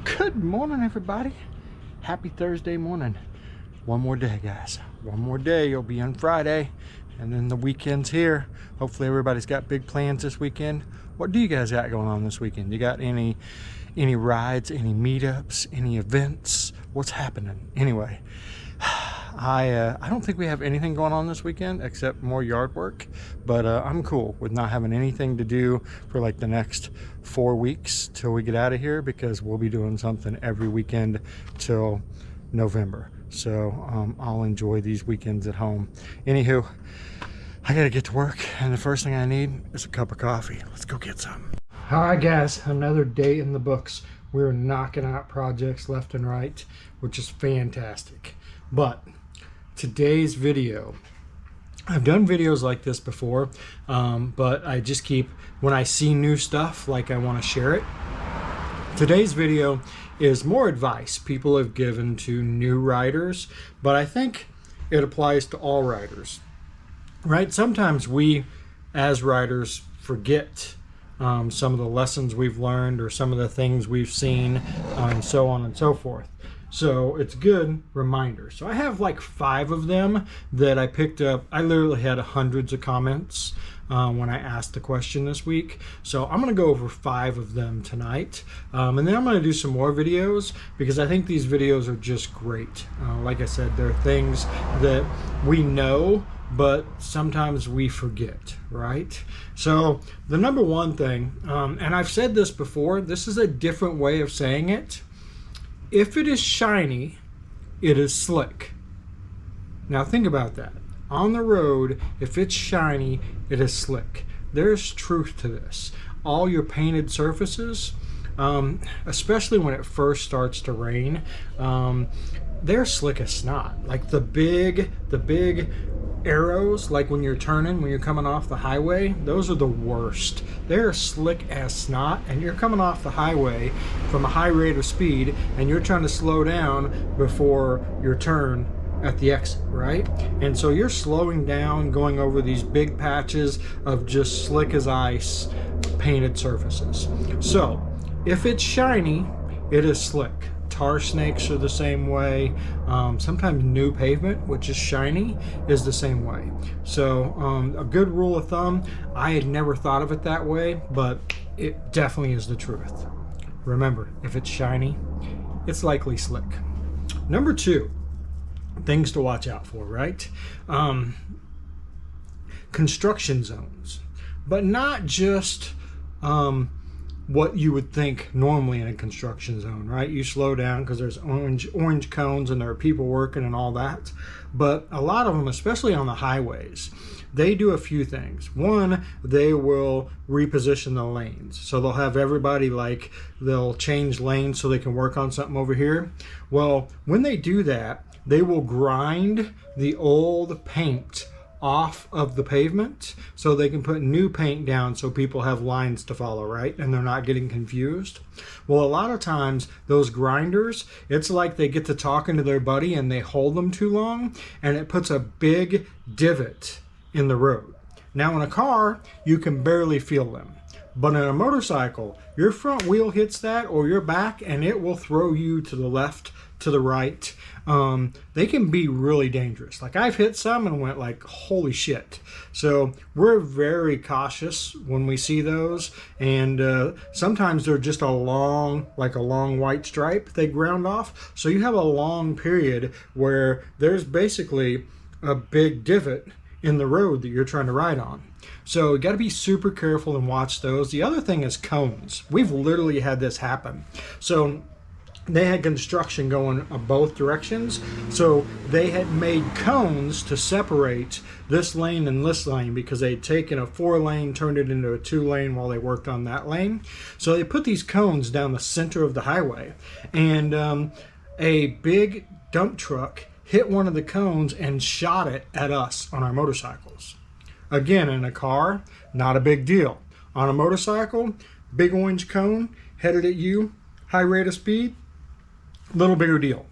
Good morning, everybody. Happy Thursday morning. One more day, guys. One more day. You'll be on Friday, and then the weekend's here. Hopefully everybody's got big plans this weekend. What do you guys got going on this weekend? You got any rides, any meetups, any events? What's happening? Anyway, I don't think we have anything going on this weekend except more yard work, but I'm cool with not having anything to do for like the next 4 weeks till we get out of here, because we'll be doing something every weekend till November. So I'll enjoy these weekends at home. Anywho, I gotta get to work, and the first thing I need is a cup of coffee. Let's go get some. All right, guys, another day in the books. We're knocking out projects left and right, which is fantastic. But today's video, I've done videos like this before, but I just keep, when I see new stuff, like I want to share it. Today's video is more advice people have given to new riders, but I think it applies to all riders, right? Sometimes we, as riders, forget some of the lessons we've learned or some of the things we've seen, and so on and so forth. So it's a good reminder. So I have like 5 of them that I picked up. I literally had hundreds of comments when I asked the question this week. So I'm going to go over 5 of them tonight. And then I'm going to do some more videos, because I think these videos are just great. Like I said, they're things that we know, but sometimes we forget, right? So the number one thing, and I've said this before, this is a different way of saying it. If it is shiny, it is slick. Now think about that. On the road, if it's shiny, it is slick. There's truth to this. All your painted surfaces, especially when it first starts to rain, they're slick as snot. Like the big arrows, like when you're turning, when you're coming off the highway, those are the worst. They're slick as snot, and you're coming off the highway from a high rate of speed, and you're trying to slow down before your turn at the exit, right? And so you're slowing down, going over these big patches of just slick as ice painted surfaces. So if it's shiny, it is slick. Tar snakes are the same way. Sometimes new pavement, which is shiny, is the same way. So a good rule of thumb, I had never thought of it that way, but it definitely is the truth. Remember, if it's shiny, it's likely slick. Number 2, things to watch out for, right? Construction zones, but not just what you would think normally in a construction zone, right? You slow down because there's orange cones and there are people working and all that. But a lot of them, especially on the highways, they do a few things. One, they will reposition the lanes. So they'll have everybody, like, they'll change lanes so they can work on something over here. Well, when they do that, they will grind the old paint off of the pavement so they can put new paint down so people have lines to follow, right? And they're not getting confused. Well, a lot of times those grinders, it's like they get to talking to their buddy and they hold them too long, and it puts a big divot in the road. Now in a car, you can barely feel them. But in a motorcycle, your front wheel hits that or your back, and it will throw you to the left, to the right. They can be really dangerous. Like, I've hit some and went like, holy shit. So we're very cautious when we see those. And sometimes they're just a long white stripe they ground off. So you have a long period where there's basically a big divot in the road that you're trying to ride on. So you got to be super careful and watch those. The other thing is cones. We've literally had this happen. So they had construction going both directions. So they had made cones to separate this lane and this lane, because they'd taken a 4-lane, turned it into a 2-lane while they worked on that lane. So they put these cones down the center of the highway, and a big dump truck hit one of the cones and shot it at us on our motorcycles. Again, in a car, not a big deal. On a motorcycle, big orange cone headed at you, high rate of speed, little bigger deal.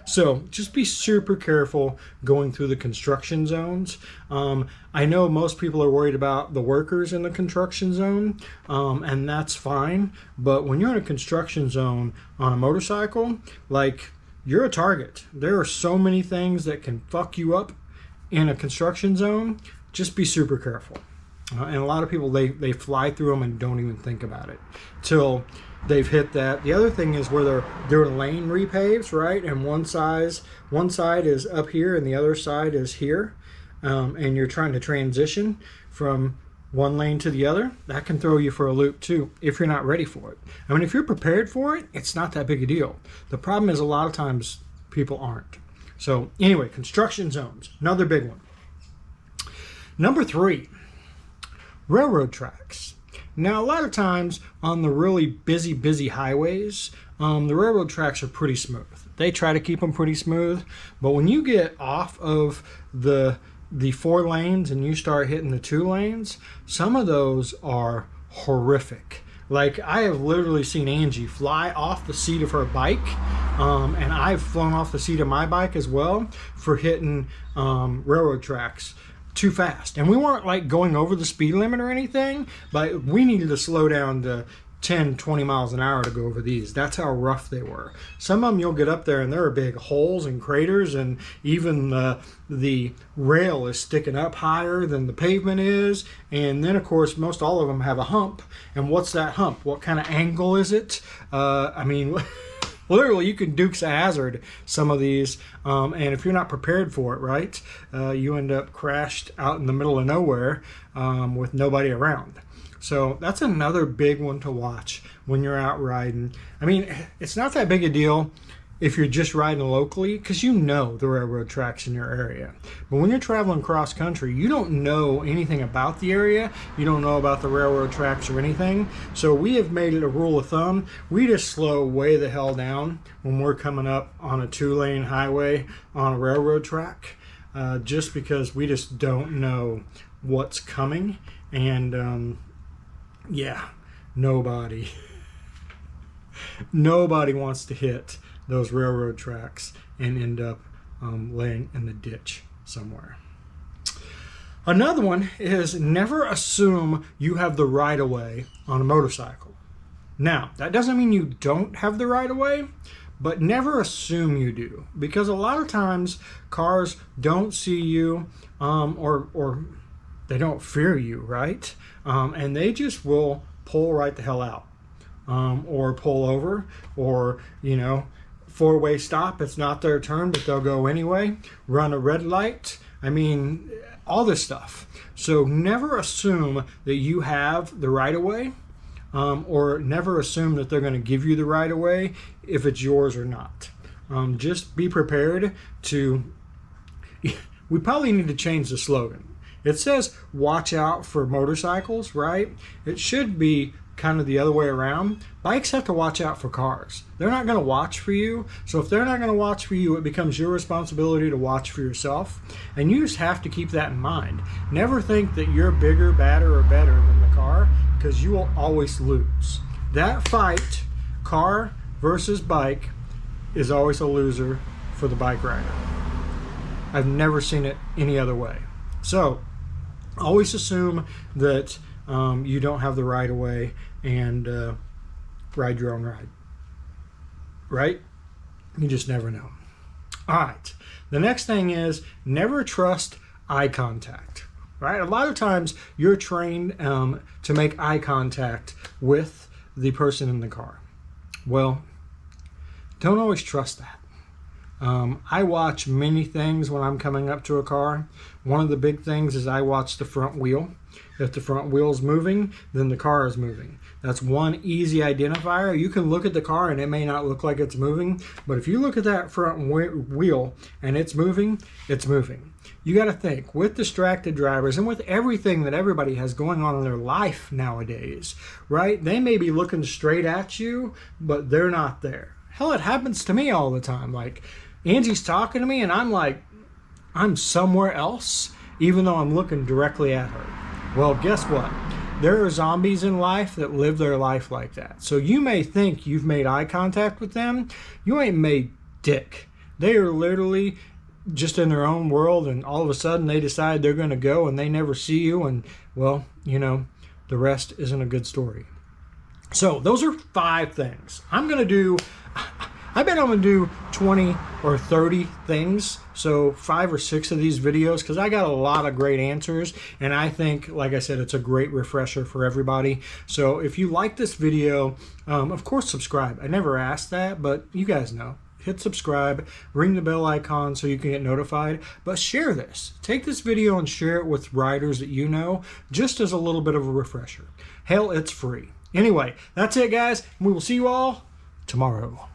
So just be super careful going through the construction zones. I know most people are worried about the workers in the construction zone, and that's fine. But when you're in a construction zone on a motorcycle, like, you're a target. There are so many things that can fuck you up in a construction zone. Just be super careful. And a lot of people, they fly through them and don't even think about it till they've hit that. The other thing is where they're doing lane repaves, right? And one side is up here and the other side is here. And you're trying to transition from one lane to the other. That can throw you for a loop too if you're not ready for it. I mean, if you're prepared for it, it's not that big a deal. The problem is a lot of times people aren't. So anyway, construction zones, another big one. Number 3, railroad tracks. Now, a lot of times on the really busy highways, the railroad tracks are pretty smooth. They try to keep them pretty smooth, but when you get off of the 4 lanes and you start hitting the 2 lanes, some of those are horrific. Like, I have literally seen Angie fly off the seat of her bike, and I've flown off the seat of my bike as well for hitting railroad tracks too fast. And we weren't like going over the speed limit or anything, but we needed to slow down to 10-20 miles an hour to go over these. That's how rough they were. Some of them you'll get up there and there are big holes and craters, and even the rail is sticking up higher than the pavement is. And then of course most all of them have a hump. And what's that hump? What kind of angle is it? I mean literally, you can Dukes of Hazzard some of these, and if you're not prepared for it, right, you end up crashed out in the middle of nowhere with nobody around. So that's another big one to watch when you're out riding. I mean, it's not that big a deal if you're just riding locally, because you know the railroad tracks in your area. But when you're traveling cross country, you don't know anything about the area. You don't know about the railroad tracks or anything. So we have made it a rule of thumb. We just slow way the hell down when we're coming up on a 2-lane highway on a railroad track, just because we just don't know what's coming. And yeah, nobody wants to hit those railroad tracks and end up laying in the ditch somewhere. Another one is never assume you have the right of way on a motorcycle. Now, that doesn't mean you don't have the right of way, but never assume you do, because a lot of times cars don't see you or they don't fear you, right? And they just will pull right the hell out, or pull over, or, you know, 4-way stop. It's not their turn, but they'll go anyway. Run a red light. I mean, all this stuff. So never assume that you have the right of way, or never assume that they're going to give you the right of way if it's yours or not. Just be prepared to. We probably need to change the slogan. It says watch out for motorcycles, right? It should be kind of the other way around. Bikes have to watch out for cars. They're not going to watch for you. So if they're not going to watch for you, it becomes your responsibility to watch for yourself. And you just have to keep that in mind. Never think that you're bigger, badder, or better than the car, because you will always lose. That fight, car versus bike, is always a loser for the bike rider. I've never seen it any other way. So always assume that you don't have the right of way, and ride your own ride. Right? You just never know. All right. The next thing is never trust eye contact. Right? A lot of times you're trained to make eye contact with the person in the car. Well, don't always trust that. I watch many things when I'm coming up to a car. One of the big things is I watch the front wheel. If the front wheel's moving, then the car is moving. That's one easy identifier. You can look at the car and it may not look like it's moving, but if you look at that front wheel and it's moving, it's moving. You got to think, with distracted drivers and with everything that everybody has going on in their life nowadays, right? They may be looking straight at you, but they're not there. Hell, it happens to me all the time. Like, Angie's talking to me and I'm like, I'm somewhere else, even though I'm looking directly at her. Well, guess what? There are zombies in life that live their life like that. So you may think you've made eye contact with them. You ain't made dick. They are literally just in their own world, and all of a sudden they decide they're going to go and they never see you, and well, you know, the rest isn't a good story. So those are 5 things. I bet I'm going to do 20 or 30 things. So 5 or 6 of these videos, because I got a lot of great answers. And I think, like I said, it's a great refresher for everybody. So if you like this video, of course, subscribe. I never asked that, but you guys know. Hit subscribe, ring the bell icon so you can get notified. But share this. Take this video and share it with riders that you know, just as a little bit of a refresher. Hell, it's free. Anyway, that's it, guys. We will see you all tomorrow.